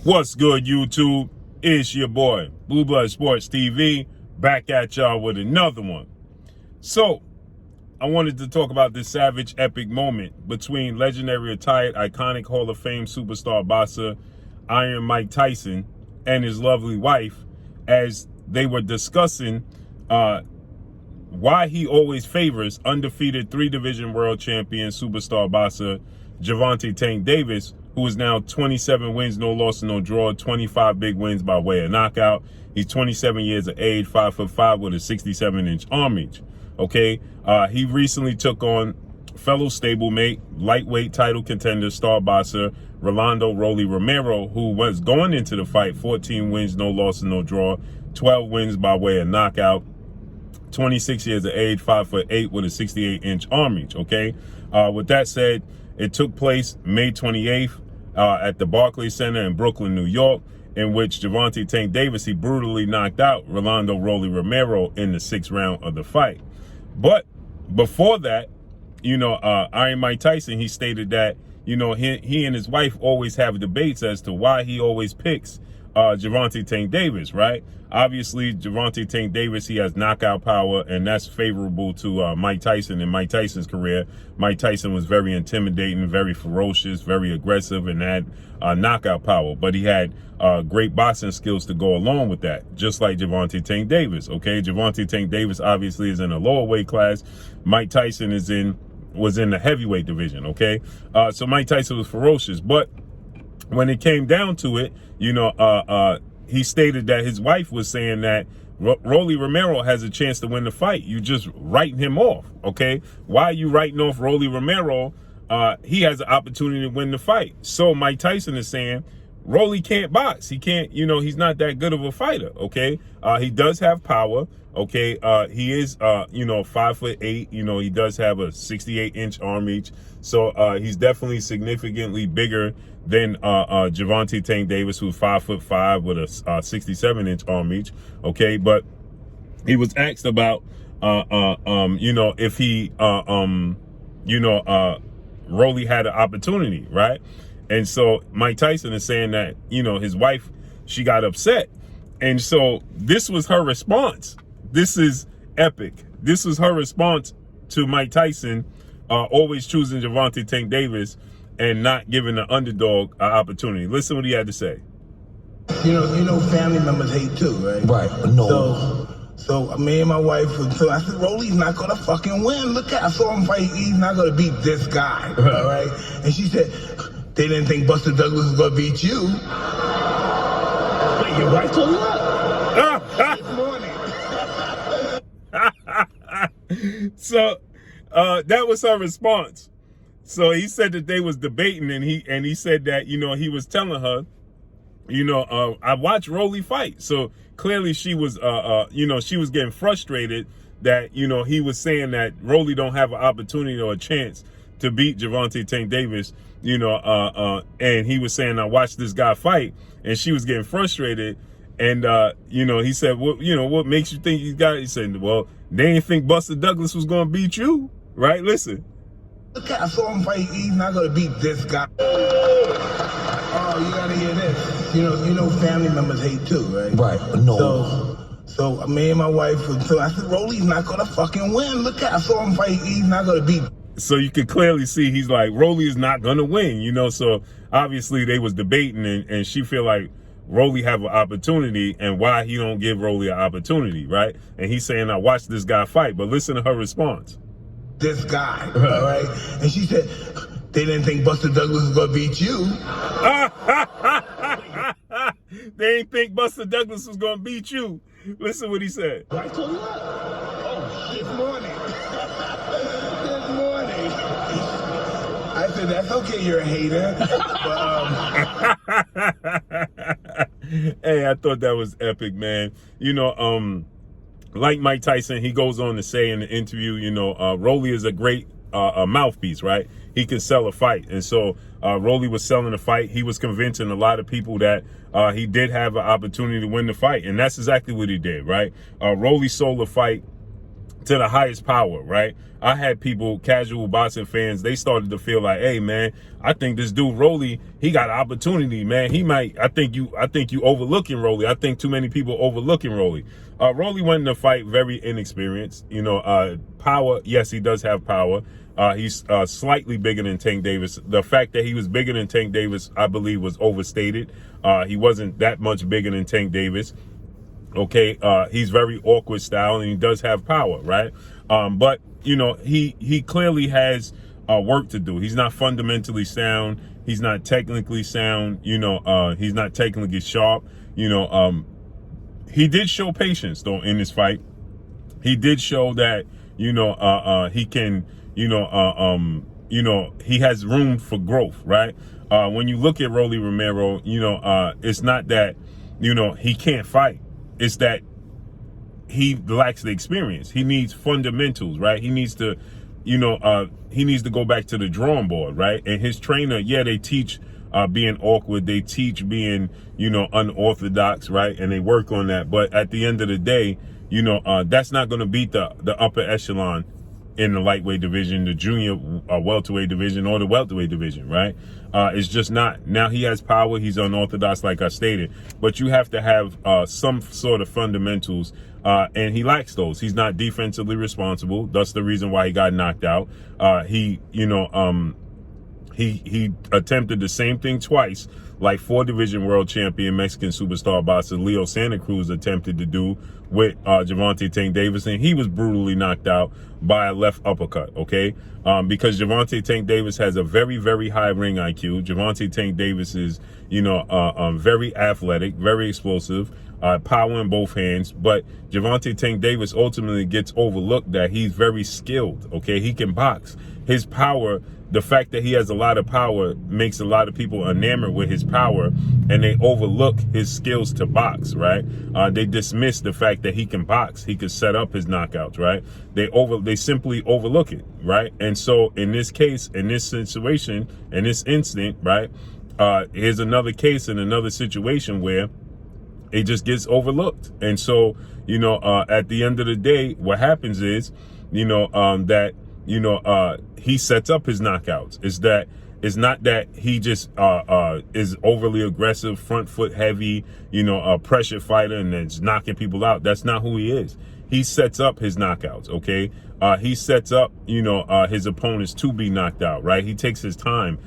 What's good, YouTube? It's your boy, Blue Blood Sports TV, back at y'all with another one. So, I wanted to talk about this savage, epic moment between legendary, retired, iconic Hall of Fame superstar boxer Iron Mike Tyson and his lovely wife as they were discussing why he always favors undefeated 3-division world champion superstar boxer Gervonta Tank Davis, who is now 27 wins, no loss, no draw, 25 big wins by way of knockout. He's 27 years of age, 5'5" with a 67-inch arm reach. Okay, he recently took on fellow stablemate, lightweight title contender, star boxer ROLANDO Romero, who was going into the fight 14 wins, no loss, no draw, 12 wins by way of knockout. 26 years of age, 5'8" with a 68-inch arm reach. Okay, with that said, it took place May 28th at the Barclays Center in Brooklyn, New York, in which Gervonta Tank Davis, he brutally knocked out ROLANDO Romero in the 6th round of the fight. But before that, Iron Mike Tyson, he stated that, he and his wife always have debates as to why he always picks Gervonta Tank Davis, right? Obviously, Gervonta Tank Davis, he has knockout power, and that's favorable to Mike Tyson in Mike Tyson's career. Mike Tyson was very intimidating, very ferocious, very aggressive, and had knockout power. But he had great boxing skills to go along with that, just like Gervonta Tank Davis, okay? Gervonta Tank Davis obviously is in a lower weight class. Mike Tyson was in the heavyweight division, okay? So Mike Tyson was ferocious, but when it came down to it, he stated that his wife was saying that Rolly Romero has a chance to win the fight. You just writing him off, okay? Why are you writing off Rolly Romero? He has an opportunity to win the fight. So Mike Tyson is saying Rolly can't box. He can't, he's not that good of a fighter, okay? He does have power, okay? He is, 5'8", he does have a 68-inch arm reach. So he's definitely significantly bigger than Gervonta Tank Davis, who's 5'5" with a 67-inch arm reach, okay? But he was asked about, if he, Rolly had an opportunity, right? And so Mike Tyson is saying that, his wife, she got upset. And so this was her response. This is epic. This was her response to Mike Tyson always choosing Gervonta Tank Davis and not giving the underdog an opportunity. Listen what he had to say. Family members hate too, right? Right. No. So me and my wife, so I said, Rolly's not gonna fucking win. Look at, I saw him fight. He's not gonna beat this guy, all right? And she said, they didn't think Buster Douglas was gonna beat you. Wait, your wife told you that? This morning. So that was her response. So he said that they was debating, and he said that, he was telling her, I watched Rolly fight. So clearly she was, she was getting frustrated that, he was saying that Rolly don't have an opportunity or a chance to beat Gervonta Tank Davis, and he was saying, I watched this guy fight, and she was getting frustrated. And, he said, well, what makes you think he said, well, they didn't think Buster Douglas was going to beat you, right? Listen. Look at, I saw him fight. He's not going to beat this guy. Oh, you got to hear this. Family members hate too, right? Right. No. So me and my wife, so I said, Rolly's not going to fucking win. Look at, I saw him fight. He's not going to beat. So you could clearly see he's like, Rolly is not going to win, So obviously they was debating, and she feel like Rolly have an opportunity, and why he don't give Rolly an opportunity, right? And he's saying, I watched this guy fight, but listen to her response. This guy, all right? And she said, they didn't think Buster Douglas was going to beat you. They didn't think Buster Douglas was going to beat you. Listen what he said. I told you that? Oh, This morning. This morning. I said, that's okay, you're a hater. But, Hey, I thought that was epic, man. Like Mike Tyson, he goes on to say in the interview, Rolly is a great mouthpiece, right? He can sell a fight. And so Rolly was selling the fight. He was convincing a lot of people that he did have an opportunity to win the fight. And that's exactly what he did, right? Rolly sold the fight to the highest power, right? I had people, casual boxing fans, they started to feel like, hey man, I think this dude Rolly, he got an opportunity, man. He might, I think you overlooking Rolly. I think too many people overlooking Rolly. Rolly went in the fight very inexperienced. You know, power, yes, he does have power. He's slightly bigger than Tank Davis. The fact that he was bigger than Tank Davis, I believe, was overstated. He wasn't that much bigger than Tank Davis. Okay, he's very awkward style, and he does have power, right? But you know, he clearly has work to do. He's not fundamentally sound. He's not technically sound. You know, he's not technically sharp. You know, he did show patience though in this fight. He did show that, you know, he can, you know, he has room for growth, right? When you look at Rolly Romero, you know, it's not that, you know, he can't fight. It's that he lacks the experience. He needs fundamentals, right? He needs to, you know, he needs to go back to the drawing board, right? And his trainer, yeah, they teach being awkward. They teach being, you know, unorthodox, right? And they work on that. But at the end of the day, you know, that's not going to beat the upper echelon in the lightweight division, the junior welterweight division, or the welterweight division, right? It's just not. Now he has power. He's unorthodox, like I stated. But you have to have some sort of fundamentals, and he lacks those. He's not defensively responsible. That's the reason why he got knocked out. He attempted the same thing twice, like 4-division world champion Mexican superstar boxer Leo Santa Cruz attempted to do with Gervonta Tank Davis, and he was brutally knocked out by a left uppercut, okay? Because Gervonta Tank Davis has a very, very high ring IQ. Gervonta Tank Davis is, you know, very athletic, very explosive, power in both hands. But Gervonta Tank Davis ultimately gets overlooked that he's very skilled, okay? He can box. His power, the fact that he has a lot of power makes a lot of people enamored with his power, and they overlook his skills to box, right? They dismiss the fact that he can box. He can set up his knockouts, right? They simply overlook it, right? And so in this case, in this situation, in this instant, right, here's another case in another situation where it just gets overlooked. And so, you know, at the end of the day, what happens is, you know, that, you know, he sets up his knockouts. It's not that he just is overly aggressive, front foot heavy, you know, a pressure fighter and then just knocking people out. That's not who he is. He sets up his knockouts, okay? He sets up, you know, his opponents to be knocked out, right? He takes his time.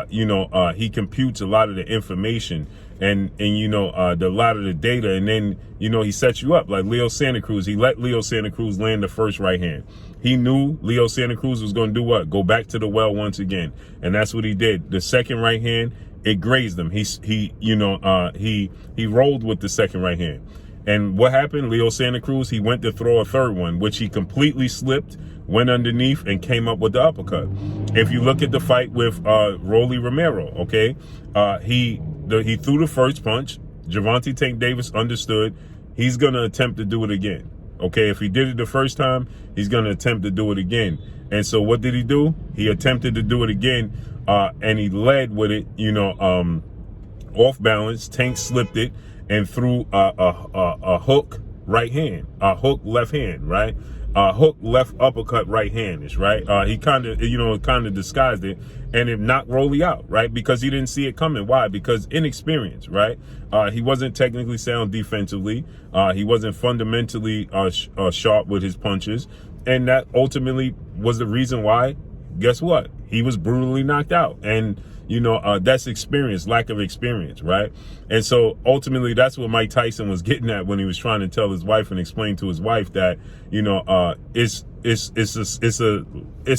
You know, he computes a lot of the information and you know, a lot of the data, and then, you know, he sets you up like Leo Santa Cruz. He let Leo Santa Cruz land the first right hand. He knew Leo Santa Cruz was going to do what? Go back to the well once again. And that's what he did. The second right hand, it grazed him. He rolled with the second right hand. And what happened? Leo Santa Cruz, he went to throw a third one, which he completely slipped, went underneath, and came up with the uppercut. If you look at the fight with Rolly Romero, okay, he threw the first punch. Gervonta Tank Davis understood he's going to attempt to do it again. Okay, if he did it the first time, he's going to attempt to do it again. And so what did he do? He attempted to do it again, and he led with it, you know, off balance. Tank slipped it and threw a hook right hand, a hook left hand, right? Hook left uppercut right hand, right? He kind of disguised it, and it knocked Rolly out, right? Because he didn't see it coming. Why? Because inexperience, right? He wasn't technically sound defensively. He wasn't fundamentally sharp with his punches, and that ultimately was the reason why. Guess what? He was brutally knocked out, and you know, that's experience, lack of experience, right? And so ultimately that's what Mike Tyson was getting at when he was trying to tell his wife and explain to his wife that, you know, it's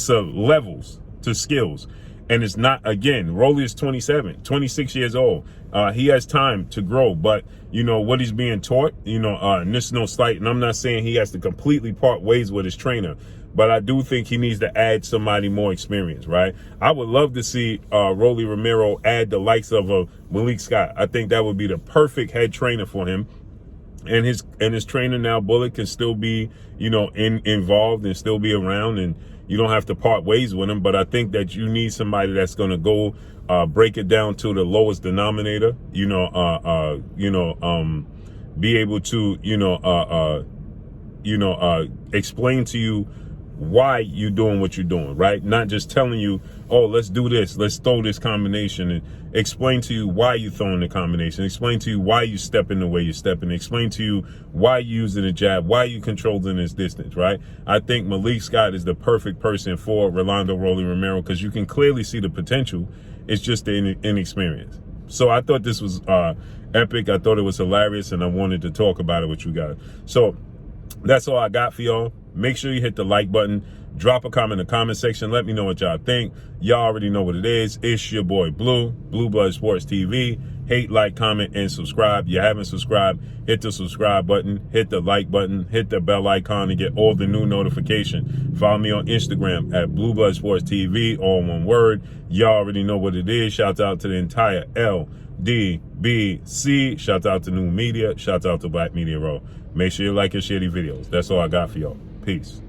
a levels to skills. And it's not, again, Rolly is 26 years old. He has time to grow, but you know what he's being taught, you know, and this is no slight, and I'm not saying he has to completely part ways with his trainer, but I do think he needs to add somebody more experienced, right? I would love to see Rolly Romero add the likes of Malik Scott. I think that would be the perfect head trainer for him. And his trainer now, Bullet, can still be, you know, involved and still be around, and you don't have to part ways with him. But I think that you need somebody that's going to go break it down to the lowest denominator, you know, be able to, explain to you why you're doing what you're doing, right? Not just telling you, oh, let's do this, let's throw this combination, and explain to you why you're throwing the combination, explain to you why you stepping the way you're stepping, explain to you why you're using a jab, why you controlling this distance, right? I think Malik Scott is the perfect person for Rolando Rolly Romero because you can clearly see the potential. It's just the inexperience. So I thought this was epic. I thought it was hilarious, and I wanted to talk about it with you guys. So that's all I got for y'all. Make sure you hit the like button. Drop a comment in the comment section. Let me know what y'all think. Y'all already know what it is. It's your boy Blue Blood Sports TV. Hate, like, comment, and subscribe. You haven't subscribed, hit the subscribe button, hit the like button, hit the bell icon to get all the new notifications. Follow me on Instagram at Blood Sports TV, all one word. Y'all already know what it is. Shout out to the entire LDBC. Shout out to New Media. Shout out to Black Media Row. Make sure you like and share these videos. That's all I got for y'all. Peace.